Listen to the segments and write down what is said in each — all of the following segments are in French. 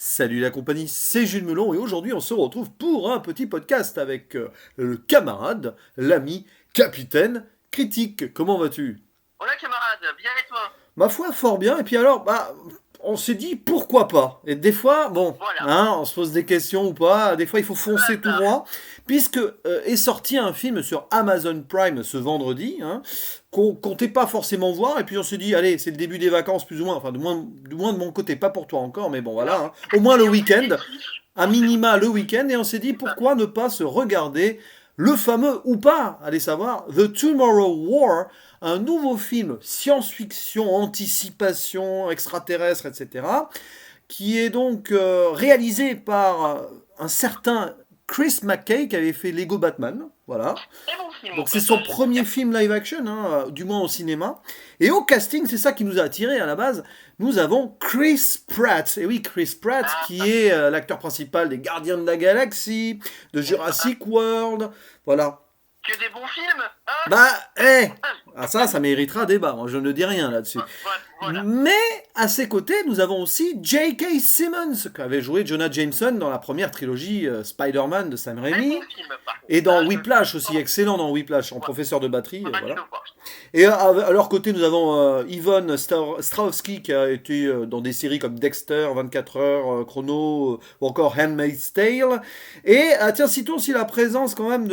Salut la compagnie, c'est Jules Melon et aujourd'hui on se retrouve pour un petit podcast avec le camarade, l'ami, capitaine, critique. Comment vas-tu? Hola camarade, bien et toi? Ma foi, fort bien. Et puis alors, on s'est dit pourquoi pas. Et des fois, bon, Voilà, hein, on se pose des questions ou pas. Des fois, il faut le foncer tout hasard. droit, puisque est sorti un film sur Amazon Prime ce vendredi, hein, qu'on comptait pas forcément voir. Et puis on s'est dit, allez, c'est le début des vacances plus ou moins. Enfin, du moins de mon côté, pas pour toi encore, mais bon, voilà. Non, Hein. Au moins le et on s'est week-end, défriché, à minima le week-end, et on s'est dit c'est ça. pourquoi ne pas se regarder le fameux ou pas, allez savoir, The Tomorrow War, un nouveau film science-fiction, anticipation extraterrestre, etc., qui est donc réalisé par un certain Chris McKay qui avait fait Lego Batman, voilà. Très bon film au Donc c'est son passage. premier film live action, hein, du moins au cinéma. Et au casting, c'est ça qui nous a attirés à la base. Nous avons Chris Pratt. Et oui, Chris Pratt, qui Ah, est l'acteur principal des Gardiens de la Galaxie, de c'est ça. Jurassic World. Voilà. Que des bons films, hein? Bah, Ah, ah, ça méritera débat. Moi, je ne dis rien là-dessus. voilà. Mais à ses côtés, nous avons aussi J.K. Simmons, qui avait joué Jonah Jameson dans la première trilogie Spider-Man de Sam Très Raimi. bon film par contre. Et dans Ah, Whiplash aussi, oh, excellent dans Whiplash, en voilà. professeur de batterie, Faudra que je voilà. le voie. Et à leur côté, nous avons Yvonne Strahovski qui a été dans des séries comme Dexter, 24 heures, Chrono, ou encore Handmaid's Tale. Et tiens, citons aussi la présence quand même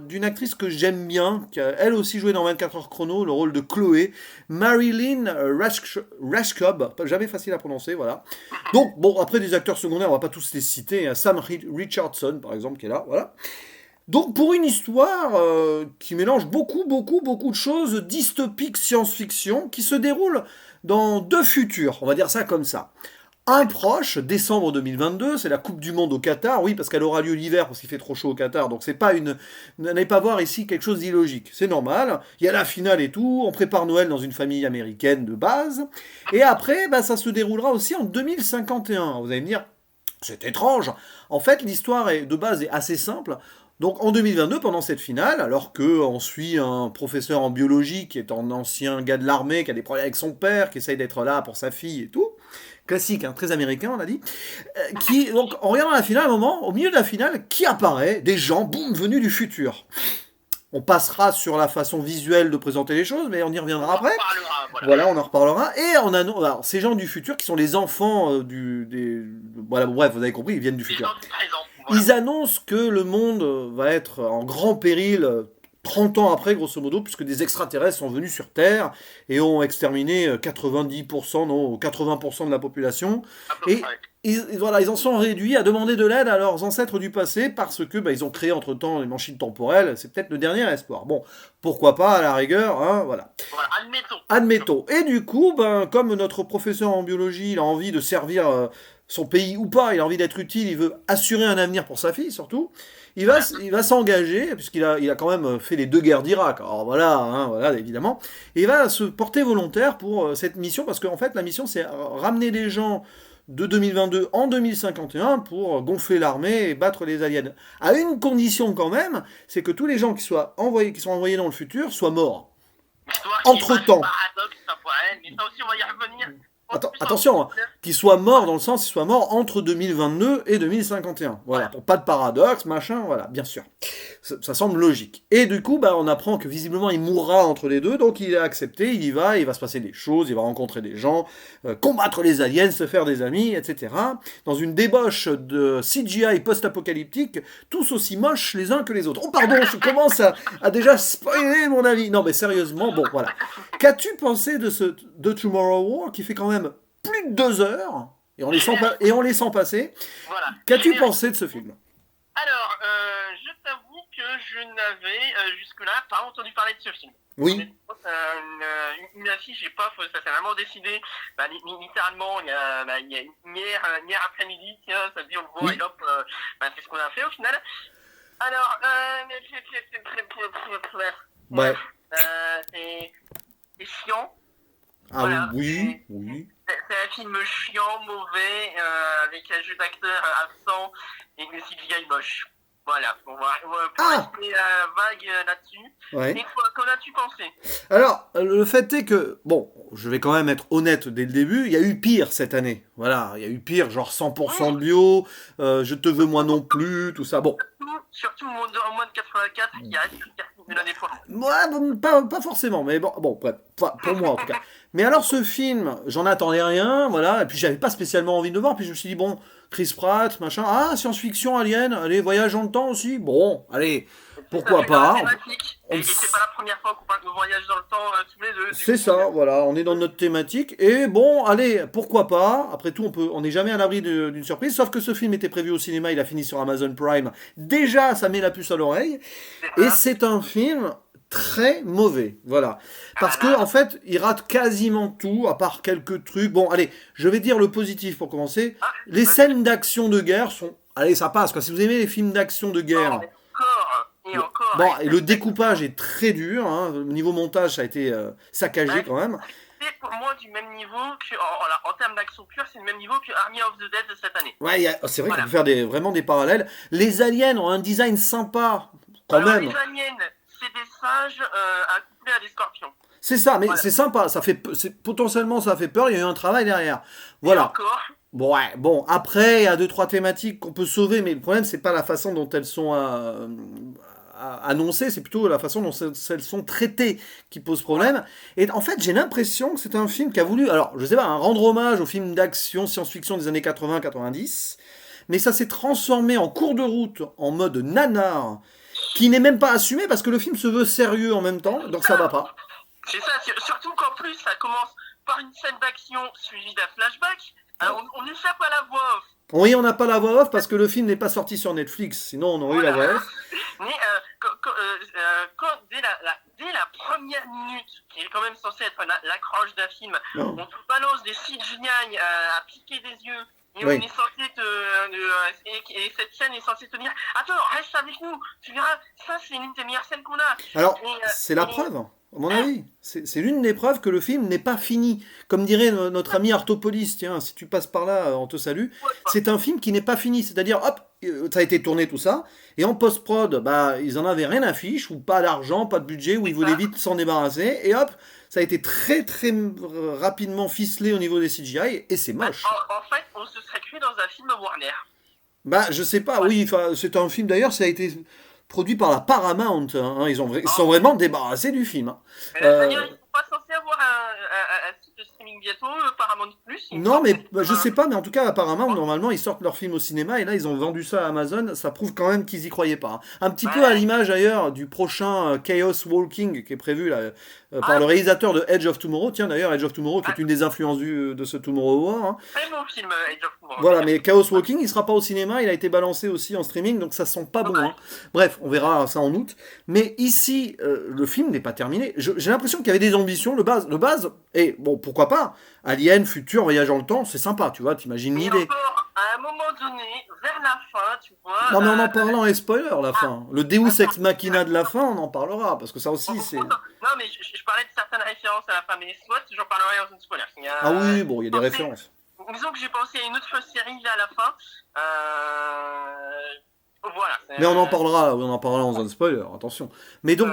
d'une actrice que j'aime bien, qui a elle aussi joué dans 24 heures Chrono, le rôle de Chloé, Marilyn Rashcob, jamais facile à prononcer, voilà. Donc, bon, après des acteurs secondaires, on va pas tous les citer, hein. Sam Richardson, par exemple, qui est là, voilà. Donc pour une histoire qui mélange beaucoup de choses dystopiques science-fiction qui se déroule dans deux futurs, on va dire ça comme ça. Un proche, décembre 2022, c'est la Coupe du Monde au Qatar, oui parce qu'elle aura lieu l'hiver parce qu'il fait trop chaud au Qatar, donc c'est pas une, n'allez pas voir ici quelque chose d'illogique, c'est normal. Il y a la finale et tout, on prépare Noël dans une famille américaine de base, et après bah, ça se déroulera aussi en 2051. Vous allez me dire, c'est étrange. En fait, l'histoire de base est assez simple. Donc en 2022, pendant cette finale, alors que on suit un professeur en biologie qui est un ancien gars de l'armée, qui a des problèmes avec son père, qui essaye d'être là pour sa fille et tout, classique, hein, très américain, on a dit, qui, donc en regardant la finale, à un moment, au milieu de la finale, qui apparaît? Des gens, boum, venus du futur. On passera sur la façon visuelle de présenter les choses, mais on y On reviendra en après. reparlera, voilà. Voilà, on en reparlera. Et on a alors, ces gens du futur qui sont les enfants voilà, bon, bref, vous avez compris, ils viennent du Des futur. gens du présent, voilà. Ils annoncent que le monde va être en grand péril 30 ans après, grosso modo, puisque des extraterrestres sont venus sur Terre et ont exterminé 90%, non, 80% de la population. À peu Et près. voilà, ils en sont réduits à demander de l'aide à leurs ancêtres du passé parce que bah, ils ont créé entre-temps les machines temporelles. C'est peut-être le dernier espoir. Bon, pourquoi pas à la rigueur, hein, voilà. Voilà, admettons. Admettons. Et du coup, ben, comme notre professeur en biologie, il a envie de servir son pays ou pas, il a envie d'être utile, il veut assurer un avenir pour sa fille surtout, Voilà. il va s'engager, puisqu'il a quand même fait les deux guerres d'Irak, alors voilà, hein, voilà, évidemment, et il va se porter volontaire pour cette mission, parce qu'en fait, la mission, c'est ramener les gens de 2022 en 2051 pour gonfler l'armée et battre les aliens. À une condition quand même, c'est que tous les gens qui sont envoyés dans le futur soient morts. Histoire qu'il n'y ait pas de Entre-temps. paradoxe temporel, mais ça aussi on va y revenir. Oh, putain, Attention, hein, qu'il soit mort voilà. dans le sens qu'il soit mort entre 2022 et 2051. Voilà, Voilà. pour pas de paradoxe, machin, voilà, bien sûr. Ça semble logique. Et du coup, bah, on apprend que visiblement il mourra entre les deux, donc il a accepté, il va se passer des choses, il va rencontrer des gens, combattre les aliens, se faire des amis, etc. Dans une débauche de CGI post-apocalyptique, tous aussi moches les uns que les autres. Oh pardon, je commence à déjà spoiler mon avis. Non mais sérieusement, bon voilà. Qu'as-tu pensé de Tomorrow War qui fait quand même plus de 2 heures et et on les sent passer? Voilà. Qu'as-tu Générique. pensé de ce film? Alors, je t'avoue que je n'avais jusque-là pas entendu parler de ce film. Oui. Honnêtement, une affiche, j'ai pas, ça s'est vraiment décidé. Bah, littéralement, il y a hier après-midi, tiens, ça se dit on le voit Oui. et hop, bah, c'est ce qu'on a fait au final. Alors, ouais, Ouais. c'est chiant. Ah Voilà, oui, oui. c'est un film chiant, mauvais, avec un jeu d'acteur absent et une CGI moche. Voilà, pour Ah! rester vague là-dessus. Ouais. Et toi, qu'en as-tu pensé? Alors, le fait est que, bon, je vais quand même être honnête dès le début, il y a eu pire cette année. Voilà, il y a eu pire, genre 100% Oui, bio, je te veux moi non plus, tout ça. Bon, surtout en moins de 84 qui reste une année fois. moi, bon, pas forcément, mais bon, bref, pour moi en tout cas. Mais alors ce film, j'en attendais rien, voilà, et puis j'avais pas spécialement envie de le voir, puis je me suis dit, bon, Chris Pratt, machin, ah, science-fiction, Alien, allez, voyage dans le temps aussi, bon, allez, Et puis ça pourquoi fait dans la pas. thématique. On Et c'est pas la première fois qu'on parle de voyage dans le temps tous les deux. Du C'est coup, ça, voilà, on est dans notre thématique. Et bon, allez, pourquoi pas. Après tout, on n'est jamais à l'abri d'une surprise. Sauf que ce film était prévu au cinéma, il a fini sur Amazon Prime. Déjà, ça met la puce à l'oreille. c'est Et ça. c'est un film très mauvais, voilà. Parce que en Voilà. fait, il rate quasiment tout, à part quelques trucs. Bon, allez, je vais dire le positif pour commencer. Ah, Les vas-y. scènes d'action de guerre sont, allez, ça passe quoi. Si vous aimez les films d'action de Oh, guerre, mais encore et encore. bon, et le découpage est très dur. Hein. Au niveau montage, ça a été saccagé Ouais, quand même. c'est pour moi du même niveau que, en termes d'action pure, c'est le même niveau que Army of the Dead de cette année. Ouais, c'est vrai qu'on Voilà. peut faire vraiment des parallèles. Les aliens ont un design sympa, quand Alors, même. les aliens, c'est des singes accouplés à des scorpions. C'est ça, mais Voilà. c'est sympa. Potentiellement, ça fait peur. Il y a eu un travail derrière. Et Voilà. encore, Bon, ouais, bon, après, il y a deux, trois thématiques qu'on peut sauver, mais le problème, c'est pas la façon dont elles sont annoncées, c'est plutôt la façon dont elles sont traitées qui pose problème. Et en fait, j'ai l'impression que c'est un film qui a voulu, alors, je sais pas, rendre hommage aux films d'action, science-fiction des années 80-90, mais ça s'est transformé en cours de route, en mode nanar, qui n'est même pas assumé parce que le film se veut sérieux en même temps, donc ça va pas. c'est ça, surtout qu'en plus, ça commence par une scène d'action suivie d'un flashback. Alors, on échappe à la voix off. Oui, on n'a pas la voix off parce que le film n'est pas sorti sur Netflix, sinon on aurait eu la voix Voilà. off. Mais dès la première minute, qui est quand même censée être l'accroche d'un film, Non. on te balance des CGI à piquer des yeux. Et Oui. on est censé et cette scène est censée te dire attends, reste avec nous, tu verras, ça c'est l'une des meilleures scènes qu'on a. Alors, Et, c'est la preuve, à mon avis. C'est l'une des preuves que le film n'est pas fini. Comme dirait notre ami Artopolis, tiens, si tu passes par là, on te salue. C'est un film qui n'est pas fini. C'est-à-dire, hop, ça a été tourné tout ça. Et en post-prod, bah, ils en avaient rien à fiche, ou pas d'argent, pas de budget, ou ils voulaient vite s'en débarrasser. Et hop, ça a été très très rapidement ficelé au niveau des CGI, et c'est moche. en fait, on se serait cru dans un film Warner. Bah, je sais pas, oui, c'est un film d'ailleurs, ça a été produit par la Paramount. Hein, ils sont vraiment débarrassés du film. Hein. D'ailleurs, Euh, ils sont pas censés avoir un site de streaming bientôt, Paramount Plus. Il me non, semble. mais je sais pas, mais en tout cas, apparemment, normalement, ils sortent leur film au cinéma et là, ils ont vendu ça à Amazon. Ça prouve quand même qu'ils y croyaient pas. Hein. Un petit peu à Ouais. l'image d'ailleurs du prochain Chaos Walking qui est prévu là, par Ah, le réalisateur de Edge of Tomorrow. Tiens, d'ailleurs, Edge of Tomorrow qui est une des influences de ce Tomorrow War. Hein. très bon film, Age of Tomorrow. Voilà, mais Chaos Walking, il sera pas au cinéma, il a été balancé aussi en streaming, donc ça sent pas bon. Hein. Bref, on verra ça en août. Mais ici, le film n'est pas terminé. J'ai l'impression qu'il y avait des ambitions. Le base, et bon, pourquoi pas Alien, futur, voyage dans le temps, c'est sympa, tu vois, t'imagines Mais l'idée. encore, à un moment donné, vers la fin, tu vois. Non, mais en parlant, et spoiler, la fin. Le Deus Ex Machina de la fin, on en parlera, parce que ça aussi, c'est... Non, mais je parlais de certaines références à la fin, mais soit j'en parlerai dans une spoiler. Ah oui, bon, il y a des références. Disons que j'ai pensé à une autre série là à la fin. Voilà. Mais on en parlera dans un spoiler, attention. Mais donc,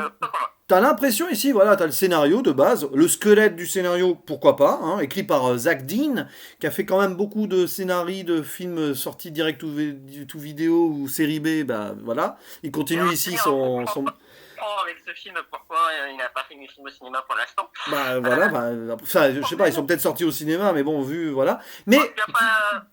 t'as l'impression ici, voilà, t'as le scénario de base, le squelette du scénario, pourquoi pas, hein, écrit par Zach Dean, qui a fait quand même beaucoup de scénarios de films sortis direct tout vidéo ou série B, bah voilà. Il continue ici son... Avec ce film, pourquoi il n'a pas fait des films au cinéma pour l'instant. Bah voilà, enfin, je sais pas, ils sont peut-être sortis au cinéma, mais bon, vu, voilà. Mais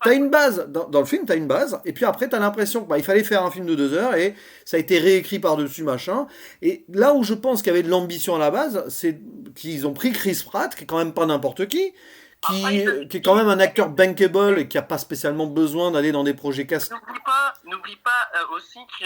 t'as une base, dans le film, t'as une base, et puis après, t'as l'impression qu'il fallait faire un film de 2 heures, et ça a été réécrit par-dessus, machin. Et là où je pense qu'il y avait de l'ambition à la base, c'est qu'ils ont pris Chris Pratt, qui est quand même pas n'importe qui est quand même un acteur bankable et qui a pas spécialement besoin d'aller dans des projets casse. N'oublie pas aussi que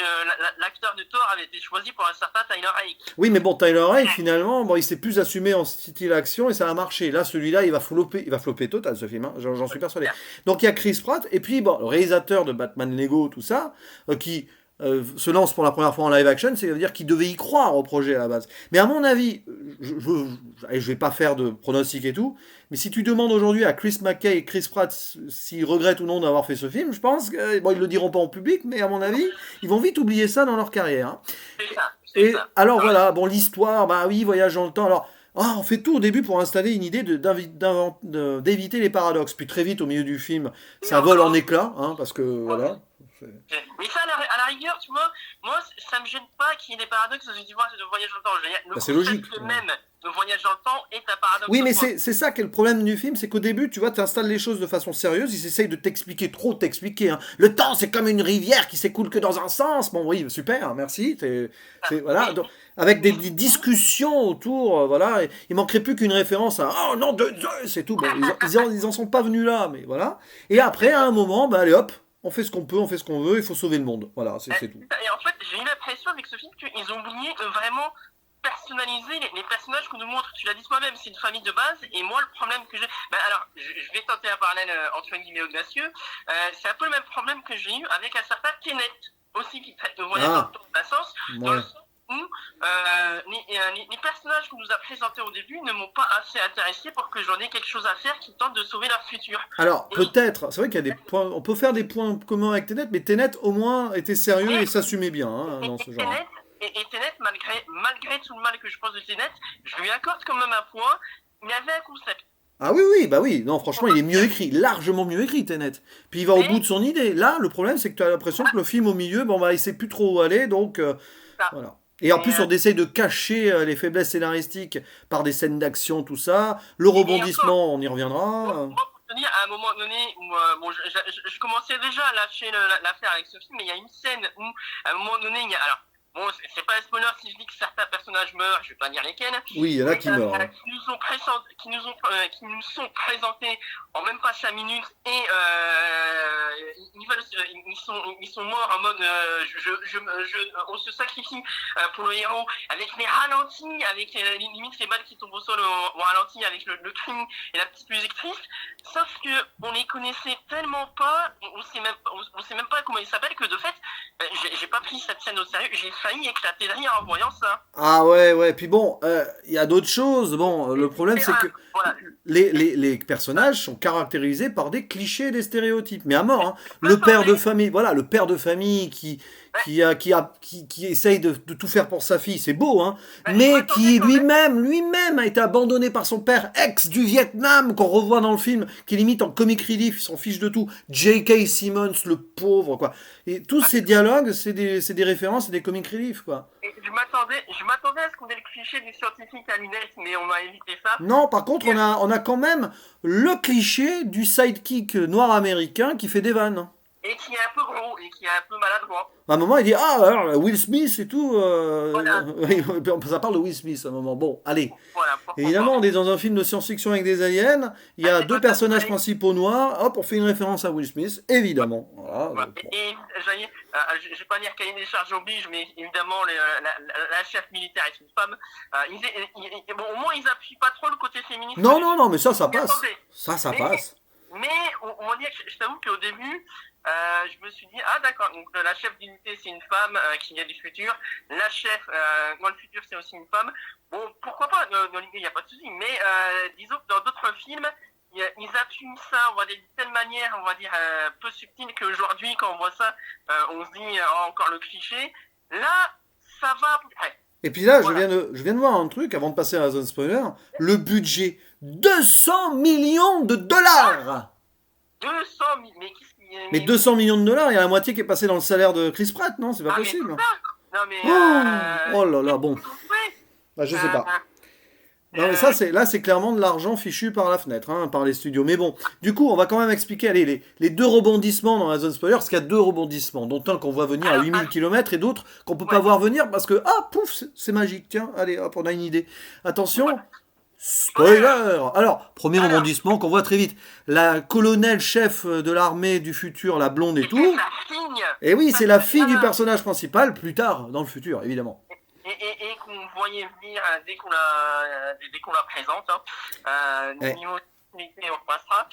l'acteur de Thor avait été choisi pour un certain Tyler Rake. Oui, mais bon, Tyler Rake, finalement, bon, il s'est plus assumé en style action et ça a marché. Là, celui-là, il va flopper total, ce film, hein, j'en suis persuadé. Donc, il y a Chris Pratt, et puis, bon, le réalisateur de Batman Lego, tout ça, qui se lance pour la première fois en live action, c'est-à-dire qu'il devait y croire au projet à la base. Mais à mon avis, je vais pas faire de pronostics et tout, mais si tu demandes aujourd'hui à Chris McKay et Chris Pratt s'ils regrettent ou non d'avoir fait ce film, je pense que, bon, ils le diront pas en public, mais à mon avis, ils vont vite oublier ça dans leur carrière. Hein. C'est ça, c'est Et ça. alors voilà, bon, l'histoire, bah oui, voyage dans le temps. Alors, on fait tout au début pour installer une idée d'éviter les paradoxes. Puis très vite, au milieu du film, Et ça vole en encore, éclats, hein, parce que voilà. mais ça, à la rigueur, tu vois, moi, ça me gêne pas qu'il y ait des paradoxes dans une histoire de voyage dans le temps. Je veux dire, le Bah, c'est logique. concept même de voyage dans le temps est un paradoxe Oui, en mais soi. c'est ça qui est le problème du film, c'est qu'au début, tu vois, tu installes les choses de façon sérieuse, ils essayent de t'expliquer, trop t'expliquer. Hein. Le temps, c'est comme une rivière qui s'écoule que dans un sens. Bon, oui, super, merci. Voilà, Mais, donc, avec des discussions autour, voilà. Il manquerait plus qu'une référence à oh non, c'est tout. Bon, ils en sont pas venus là, mais voilà. Et après, à un moment, bah, allez hop, on fait ce qu'on peut, on fait ce qu'on veut, il faut sauver le monde. Voilà, c'est tout. et en fait, j'ai eu l'impression avec ce film qu'ils ont oublié de vraiment personnaliser les personnages qu'on nous montre. Tu l'as dit toi-même, c'est une famille de base. Et moi, le problème que j'ai... Ben alors, je vais tenter un parallèle entre guillemets audacieux. C'est un peu le même problème que j'ai eu avec un certain Tenet, aussi qui traite de voyage dans le temps d'un sens, dans Ouais. le sens où les personnages qu'on nous a présentés au début ne m'ont pas assez intéressé pour que j'en ai quelque chose à faire qui tente de sauver leur futur. Alors, Et, peut-être, c'est vrai qu'il y a des points, on peut faire des points communs avec Tenet, mais Tenet au moins était sérieux et s'assumait bien hein, dans ce genre. Et Tenet, malgré tout le mal que je pense de Tenet, je lui accorde quand même un point. Il y avait un concept. Ah oui, oui, bah oui, non, franchement, il est mieux écrit, largement mieux écrit, Tenet. Puis il va au bout de son idée. Là, le problème, c'est que tu as l'impression que le film au milieu, bon, bah, il sait plus trop où aller, donc Ça. voilà. Et en plus, Et, on essaye de cacher les faiblesses scénaristiques par des scènes d'action, tout ça. Le et encore, rebondissement, on y reviendra. moi, pour te dire, à un moment donné où bon, je commençais déjà à lâcher l'affaire avec ce film, mais il y a une scène où, à un moment donné, il y a. Alors, bon, c'est pas un spoiler si je dis que certains personnages meurent, je vais pas dire lesquels, Oui, il y en a qui meurent. Hein. qui nous sont présentés en même pas 5 minutes et ils sont morts en mode on se sacrifie pour le héros avec les ralentis, avec limite les balles qui tombent au sol au ralenti avec le crime et la petite musique triste. Sauf que on les connaissait tellement pas, on sait même pas comment ils s'appellent que de fait, j'ai pas pris cette scène au sérieux, j'ai failli éclater de rire en voyant ça. Ah ouais, ouais. Puis bon, il y a d'autres choses. Bon, le problème, c'est que Voilà. les personnages sont caractérisés par des clichés et des stéréotypes. Mais à mort, hein. Le père de famille, voilà, le père de famille qui essaye de tout faire pour sa fille, c'est beau, hein. Mais qui lui-même a été abandonné par son père ex du Vietnam, qu'on revoit dans le film, qui limite en comic relief, il s'en fiche de tout. J.K. Simmons, le pauvre, quoi. Et tous ces dialogues, c'est des références et des comic relief, quoi. Et je m'attendais à ce qu'on ait le cliché du scientifique à lunettes, mais on m'a évité ça. Non, par contre, on a quand même le cliché du sidekick noir américain qui fait des vannes. Et qui est un peu gros, et qui est un peu maladroit. À un moment, il dit ah alors, Will Smith et tout. Voilà. Ça parle de Will Smith à un moment. Bon, allez. Voilà, pourquoi Évidemment, pas. on est dans un film de science-fiction avec des aliens. Il y a deux personnages principaux noirs. Hop, on fait une référence à Will Smith, évidemment. Voilà, Voilà. donc, bon. Et je vais pas dire cahier des charges oblige, mais évidemment, la chef militaire est une femme. Bon, au moins, ils appuient pas trop le côté féministe. Non, non, non, mais ça Mais passe. attendez. Ça Mais, passe. mais on va dire que je t'avoue qu'au début, je me suis dit, ah d'accord, donc la chef d'unité c'est une femme qui vient du futur, la chef dans le futur c'est aussi une femme. Bon, pourquoi pas, dans l'idée il n'y a pas de souci, mais disons que dans d'autres films, ils appuient ça, on va dire d'une telle manière, on va dire peu subtile qu'aujourd'hui quand on voit ça, on se dit encore le cliché. Là, ça va à peu près. Et puis là, Voilà. je viens de voir un truc avant de passer à la zone spoiler. Le budget 200 millions de dollars. 200 000, mais qu'est-ce qu'il y a? Mais 200 millions de dollars, il y a la moitié qui est passée dans le salaire de Chris Pratt, non? C'est pas Ah, mais possible. c'est ça. Non mais Oh là là, bon. ouais. Bah, je sais pas. Non, mais ça, là, c'est clairement de l'argent fichu par la fenêtre, hein, par les studios. Mais bon, du coup, on va quand même expliquer allez, les deux rebondissements dans la zone spoiler, parce qu'il y a deux rebondissements, dont un qu'on voit venir à 8000 km et d'autres qu'on peut pas voir venir parce que, ah, pouf, c'est magique. Tiens, allez, hop, on a une idée. Attention, spoiler. Alors, premier rebondissement qu'on voit très vite. La colonel chef de l'armée du futur, la blonde et tout. Et oui, c'est la fille du personnage principal, plus tard, dans le futur, évidemment. Et qu'on voyait venir dès qu'on la présente. Hein. Niveau technicité, on repassera.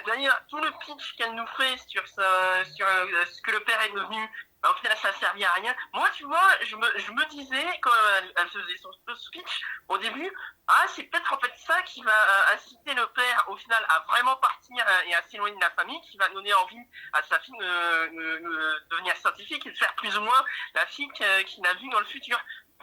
D'ailleurs, tout le pitch qu'elle nous fait sur ce que le père est devenu au final, ça servait à rien. Moi, tu vois, je me disais, quand elle faisait son speech au début, ah, c'est peut-être en fait ça qui va inciter le père, au final, à vraiment partir et à s'éloigner de la famille, qui va donner envie à sa fille de devenir scientifique et de faire plus ou moins la fille qu'il a vue dans le futur.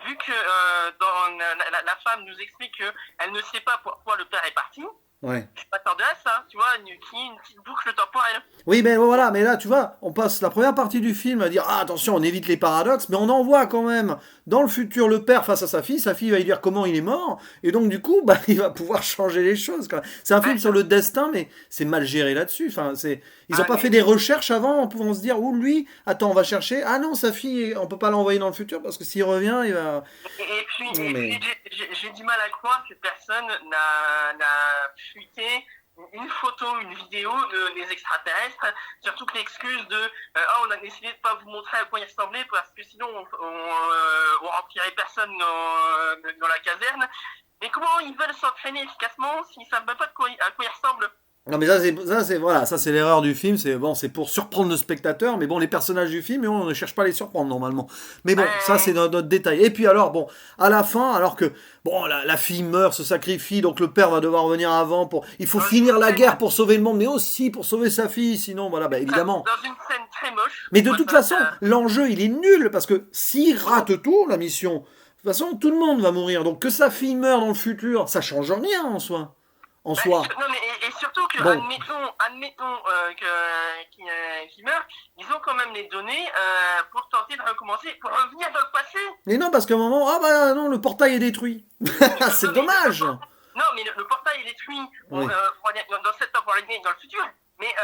Vu que la femme nous explique qu'elle ne sait pas pourquoi le père est parti, Ouais. je m'attendais à ça, tu vois, une petite boucle temporelle. Oui, mais voilà, mais là, tu vois, on passe la première partie du film à dire, ah, attention, on évite les paradoxes, mais on en voit quand même, dans le futur, le père face à sa fille va lui dire comment il est mort, et donc, du coup, bah, il va pouvoir changer les choses, quoi. C'est un film Ouais, sur le destin, mais c'est mal géré là-dessus, enfin, ils ont ah, pas fait des recherches avant en pouvant se dire, oh, lui, attends, on va chercher, ah non, sa fille, on peut pas l'envoyer dans le futur, parce que s'il revient, il va... et puis, Non, mais... j'ai du mal à croire que personne n'a fuité une photo, une vidéo des extraterrestres, surtout que l'excuse de on a décidé de pas vous montrer à quoi ils ressemblaient parce que sinon on remplirait personne dans la caserne. Mais comment ils veulent s'entraîner efficacement s'ils savent même pas à quoi ils ressemblent? Non mais voilà, ça c'est l'erreur du film, c'est bon, c'est pour surprendre le spectateur, mais bon les personnages du film, on ne cherche pas à les surprendre normalement. Mais bon, ça c'est notre détail. Et puis alors bon, à la fin, alors que bon la fille meurt, se sacrifie, donc le père va devoir revenir avant pour, il faut finir la guerre pour sauver le monde, mais aussi pour sauver sa fille, sinon voilà, bah évidemment. Dans une scène très moche. Mais de toute façon, l'enjeu il est nul parce que s'il rate tout la mission, de toute façon tout le monde va mourir. Donc que sa fille meure dans le futur, ça change rien en soi. En soi. Non, mais et surtout que, bon. admettons qu'il meurt, ils ont quand même les données pour tenter de recommencer, pour revenir dans le passé. Mais non, parce qu'à un moment, ah bah non, le portail est détruit. C'est Non, dommage. Non, mais le portail est détruit Oui. dans 7 ans pour aller dans le futur. Mais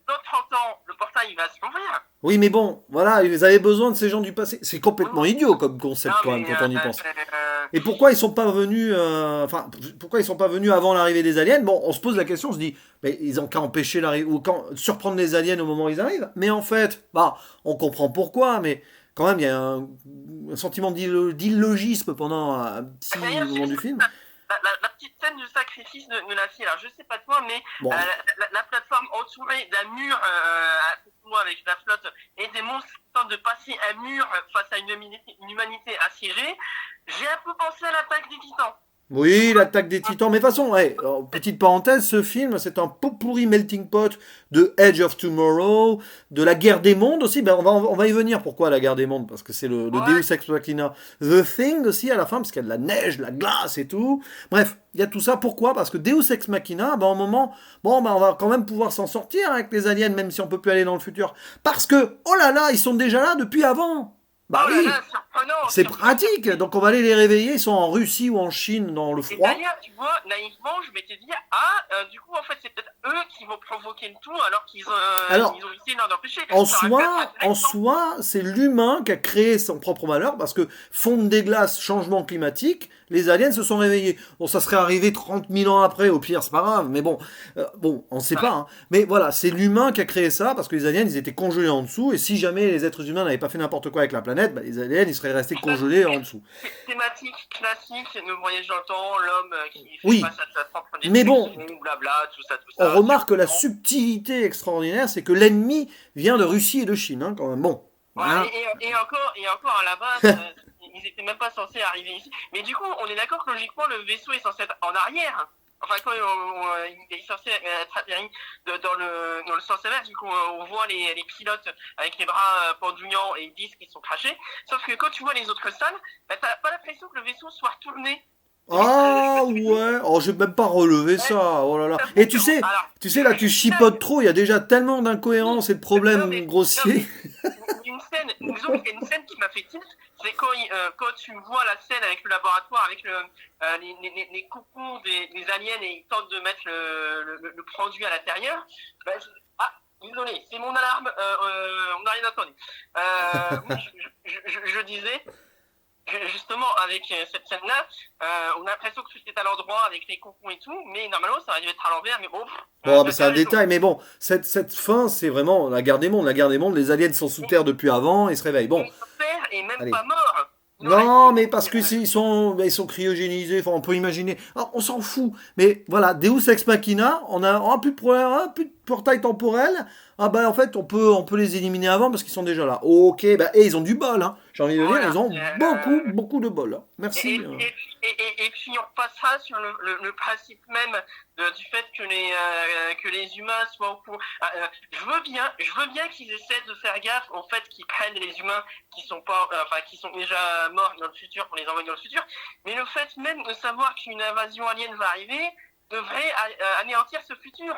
dans 30 ans, le portail il va se rouvrir. Oui, mais bon, voilà, ils avaient besoin de ces gens du passé. C'est complètement idiot comme concept Non, quand même mais, quand on y pense. Et pourquoi ils sont pas venus, enfin, pourquoi ils sont pas venus avant l'arrivée des aliens? Bon, on se pose la question, on se dit, mais ils ont qu'à empêcher l'arrivée ou qu'à surprendre les aliens au moment où ils arrivent. Mais en fait, bah, on comprend pourquoi, mais quand même, il y a un sentiment d'illogisme pendant un petit moment du film. La petite scène du sacrifice de la fille, alors je sais pas toi, mais Bon. la plateforme entourée d'un mur avec la flotte et des monstres qui tentent de passer un mur face à une humanité assiégée, j'ai un peu pensé à l'attaque des Titans. Oui, l'attaque des Titans. Mais de toute façon, ouais, alors, petite parenthèse, ce film, c'est un pot-pourri melting pot de Edge of Tomorrow, de la guerre des mondes aussi. Ben, on va y venir. Pourquoi la guerre des mondes? Parce que c'est le Deus Ex Machina. The Thing aussi à la fin, parce qu'il y a de la neige, de la glace et tout. Bref, il y a tout ça. Pourquoi? Parce que Deus Ex Machina, ben, au moment, bon, ben, on va quand même pouvoir s'en sortir avec les aliens, même si on peut plus aller dans le futur. Parce que, oh là là, ils sont déjà là depuis avant. Bah oui, c'est pratique. Donc on va aller les réveiller. Ils sont en Russie ou en Chine dans le froid. Et d'ailleurs, tu vois, naïvement, je m'étais dit, du coup, en fait, c'est peut-être eux qui vont provoquer le tout alors qu'ils ils ont essayé d'en empêcher. En soi, c'est l'humain qui a créé son propre malheur parce que fonte des glaces, changement climatique, les aliens se sont réveillés. Bon, ça serait arrivé 30 000 ans après, au pire, c'est pas grave, mais bon, on sait pas. Hein. Mais voilà, c'est l'humain qui a créé ça parce que les aliens, ils étaient congelés en dessous et si jamais les êtres humains n'avaient pas fait n'importe quoi avec la planète, bah, les aliens, ils seraient restés congelés en dessous. Thématique classique, le voyage dans le temps, l'homme qui fait face à sa propre mais bon, blabla, tout ça. On remarque que la subtilité extraordinaire, c'est que l'ennemi vient de Russie et de Chine, hein, quand même. Bon. Voilà. Et encore à la base, ils étaient même pas censés arriver ici. Mais du coup, on est d'accord que logiquement, le vaisseau est censé être en arrière. Enfin, quand il est censé être atterri dans le sens inverse, du coup, on voit les pilotes avec les bras pendouillants et ils disent qu'ils sont crachés. Sauf que quand tu vois les autres salles, bah, t'as pas l'impression que le vaisseau soit retourné. Ah ouais, oh j'ai même pas relevé ça, oh là là. Et tu sais là tu chipotes trop, il y a déjà tellement d'incohérences et de problèmes grossiers. Disons qu'il y a une scène qui m'a fait tilt, c'est quand tu vois la scène avec le laboratoire, avec les cocons des aliens et ils tentent de mettre le produit à l'intérieur. Désolé, c'est mon alarme, on n'a rien entendu. Je disais... Justement, avec cette scène-là, on a l'impression que tout est à l'endroit avec les cocons et tout, mais normalement ça aurait dû être à l'envers, mais bon. Bon, c'est un détail, mais bon, cette fin, c'est vraiment la guerre des mondes. La guerre des mondes, les aliens sont sous terre depuis avant, ils se réveillent. Bon. Son père est même pas mort. Non, mais parce que ils sont cryogénisés, enfin, on peut imaginer. Alors, on s'en fout. Mais voilà, Deus Ex Machina, on a plus de problème, plus de portail temporel, ah bah en fait on peut les éliminer avant parce qu'ils sont déjà là. Ok, bah et ils ont du bol, hein. J'ai envie de dire, ils Voilà. ont beaucoup de bol, hein. Et, Merci. et puis on repassera sur le principe même du fait que les humains soient au courant. Je veux bien qu'ils essaient de faire gaffe au fait qu'ils prennent les humains qui sont pas, qui sont déjà morts dans le futur pour les envoyer dans le futur. Mais le fait même de savoir qu'une invasion alien va arriver devrait anéantir ce futur.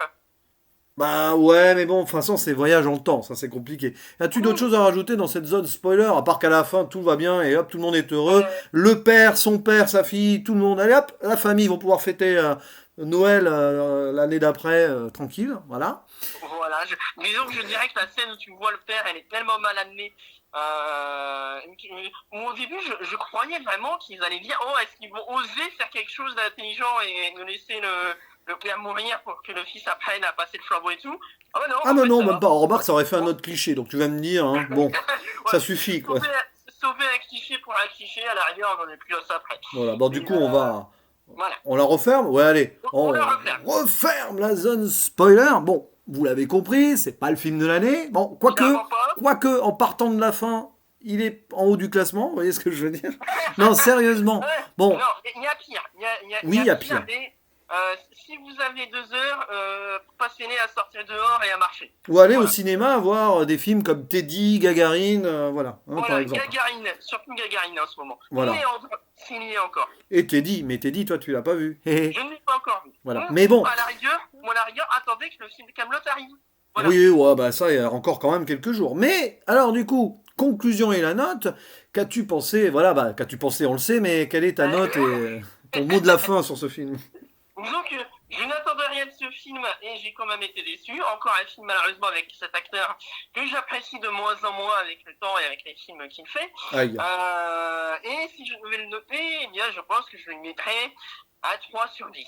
Bah ouais, mais bon, de toute façon, c'est voyage en temps, ça c'est compliqué. As-tu d'autres choses à rajouter dans cette zone spoiler, à part qu'à la fin tout va bien et hop, tout le monde est heureux. Le père, son père, sa fille, tout le monde, allez hop, la famille vont pouvoir fêter Noël l'année d'après tranquille, voilà. Voilà, disons que je dirais que la scène où tu vois le père, elle est tellement mal amenée. Au début, je croyais vraiment qu'ils allaient dire, oh, est-ce qu'ils vont oser faire quelque chose d'intelligent et de laisser le père mourir pour que le fils apprenne à passer le flambeau et tout. Oh non, Ah mais non, même pas. Remarque, ça aurait fait un autre cliché, donc tu vas me dire, hein, bon, ouais, ça suffit quoi. Sauver un cliché pour un cliché, à la rigueur, on n'en est plus à ça après. Voilà, bon, du coup, Voilà. on la referme. Ouais, allez, On on la referme. referme la zone spoiler. Bon, vous l'avez compris, c'est pas le film de l'année. Bon, quoique, en partant de la fin, il est en haut du classement. Vous voyez ce que je veux dire? Non, sérieusement. Bon. Non, il y a pire. Oui, il y a pire. Et, si vous avez 2 heures, passez-les à sortir dehors et à marcher. Ou aller au cinéma voir des films comme Teddy, Gagarine, voilà, hein, par exemple. Gagarine, surtout Gagarine en ce moment. Voilà. S'il y est encore. Et Teddy, mais Teddy, toi, tu l'as pas vu. Je ne l'ai pas encore vu. Voilà. Mais bon. À la rigueur, attendez que le film de Kaamelott arrive. Voilà. Oui, ouais, bah ça, il y a encore quand même quelques jours. Mais, alors, du coup, conclusion et la note, qu'as-tu pensé? Voilà, bah, qu'as-tu pensé, on le sait, mais quelle est ta note et ton mot de la fin sur ce film? Disons que je n'attendais rien de ce film et j'ai quand même été déçu. Encore un film malheureusement avec cet acteur que j'apprécie de moins en moins avec le temps et avec les films qu'il fait. Aïe. Et si je devais le noter, eh bien je pense que je le mettrais à 3 sur 10.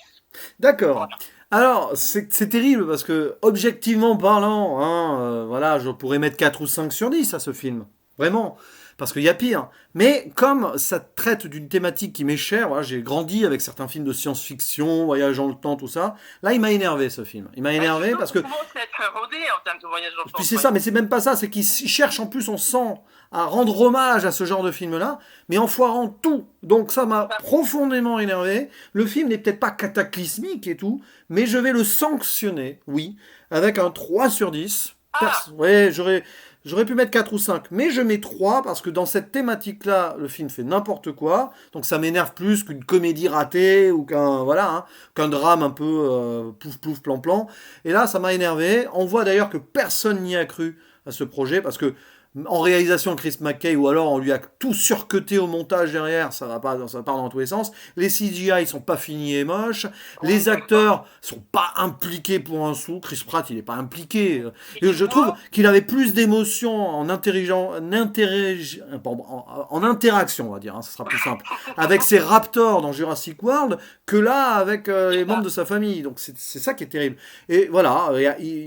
D'accord. Voilà. Alors, c'est terrible parce que, objectivement parlant, hein, voilà, je pourrais mettre 4 ou 5 sur 10 à ce film. Vraiment. Parce qu'il y a pire. Mais comme ça traite d'une thématique qui m'est chère, voilà, j'ai grandi avec certains films de science-fiction, voyage dans le temps, tout ça. Là, il m'a énervé ce film. Il m'a énervé parce que. Il commence à être rodé en termes de voyage dans le temps. Puis c'est ça, mais c'est même pas ça, c'est qu'il cherche en plus, on sent, à rendre hommage à ce genre de film-là, mais en foirant tout. Donc ça m'a profondément énervé. Le film n'est peut-être pas cataclysmique et tout, mais je vais le sanctionner, oui, avec un 3 sur 10. Ouais, j'aurais pu mettre 4 ou 5, mais je mets 3 parce que dans cette thématique-là, le film fait n'importe quoi. Donc ça m'énerve plus qu'une comédie ratée ou qu'un drame un peu plouf plouf plan plan. Et là, ça m'a énervé. On voit d'ailleurs que personne n'y a cru à ce projet parce que en réalisation Chris McKay ou alors on lui a tout surcuté au montage derrière, ça part dans tous les sens. Les CGI sont pas finis et moches, les acteurs sont pas impliqués pour un sou. Chris Pratt il est pas impliqué. Et je trouve qu'il avait plus d'émotion en interaction, on va dire, hein, ça sera plus simple, avec ses raptors dans Jurassic World que là avec les membres de sa famille. Donc c'est ça qui est terrible. Et voilà,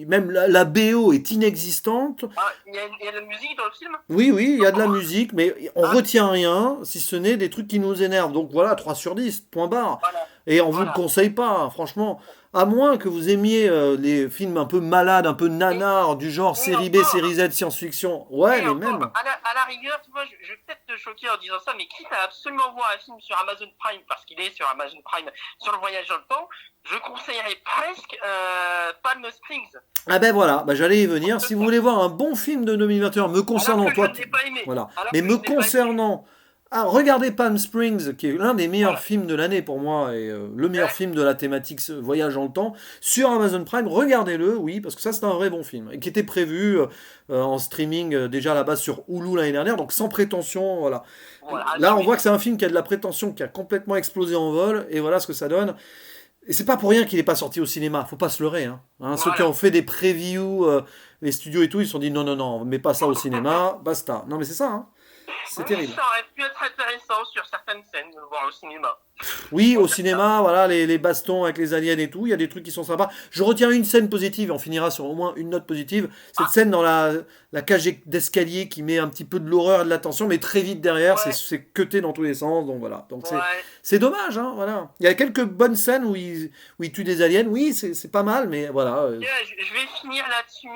même la BO est inexistante. Il y a de la musique dans le film? Oui, il y a de la musique, mais on retient rien, si ce n'est des trucs qui nous énervent. Donc voilà, 3 sur 10, point barre. Voilà. Et on vous le conseille pas, franchement. À moins que vous aimiez les films un peu malades, un peu nanars, du genre série B, série Z, science-fiction. Ouais, mais même. À la rigueur, tu vois, je vais peut-être te choquer en disant ça, mais quitte à absolument voir un film sur Amazon Prime, parce qu'il est sur Amazon Prime, sur le voyage dans le temps, je conseillerais presque Palm Springs. Ah ben voilà, j'allais y venir. Si vous voulez voir un bon film de 2021, me concernant, toi, je ne l'ai pas aimé. Voilà. Mais me concernant, regardez Palm Springs, qui est l'un des meilleurs films de l'année pour moi, et le meilleur film de la thématique voyage dans le temps, sur Amazon Prime. Regardez-le, oui, parce que ça c'est un vrai bon film, et qui était prévu en streaming déjà à la base sur Hulu l'année dernière, donc sans prétention, voilà. Là on voit que c'est un film qui a de la prétention, qui a complètement explosé en vol, et voilà ce que ça donne. Et c'est pas pour rien qu'il n'est pas sorti au cinéma, faut pas se leurrer. Hein. Ceux qui ont fait des previews, les studios et tout, ils se sont dit non, on met pas ça au cinéma, basta. Non mais c'est ça, hein. C'est terrible. Ça aurait pu être intéressant sur certaines scènes de le voir au cinéma. Oui, On au va dire ça. cinéma, voilà, les bastons avec les aliens et tout, il y a des trucs qui sont sympas. Je retiens une scène positive, et on finira sur au moins une note positive. Cette Ah, scène dans la cage d'escalier qui met un petit peu de l'horreur et de la tension, mais très vite derrière, ouais, c'est cuté dans tous les sens, donc voilà. Donc ouais. c'est dommage, hein, voilà. Il y a quelques bonnes scènes où ils tuent des aliens, oui, c'est pas mal, mais voilà. Je vais finir là-dessus,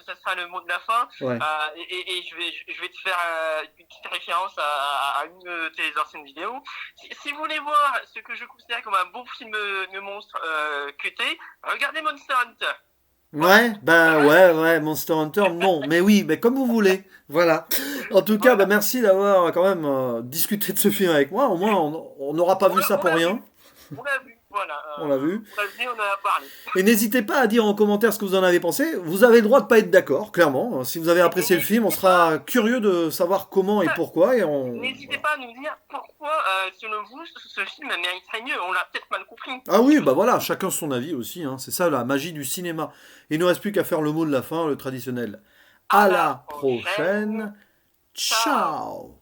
ça sera le mot de la fin, Ouais. et je vais te faire une petite référence à une de tes anciennes vidéos. Si vous voulez voir ce que je considère comme un bon film de monstre cuté, regardez Monster Hunter. Voilà. Ouais, Monster Hunter, non, mais oui, mais comme vous voulez, voilà. En tout cas, bah, Voilà. merci d'avoir quand même discuté de ce film avec moi. Au moins, on n'aura pas vu ça On pour l'a rien. vu. On l'a vu. Voilà. On l'a vu. On l'a vu, on en a parlé. Et n'hésitez pas à dire en commentaire ce que vous en avez pensé. Vous avez le droit de pas être d'accord, clairement. Si vous avez Et apprécié le film, on n'hésitez pas, sera curieux de savoir comment et pourquoi. Et n'hésitez voilà. pas à nous dire pourquoi, selon vous, ce film mériterait mieux. On l'a peut-être mal compris. Ah oui, bah voilà, chacun son avis aussi, hein. C'est ça la magie du cinéma. Il ne reste plus qu'à faire le mot de la fin, le traditionnel. À À la la prochaine. prochaine. Ciao. Ciao.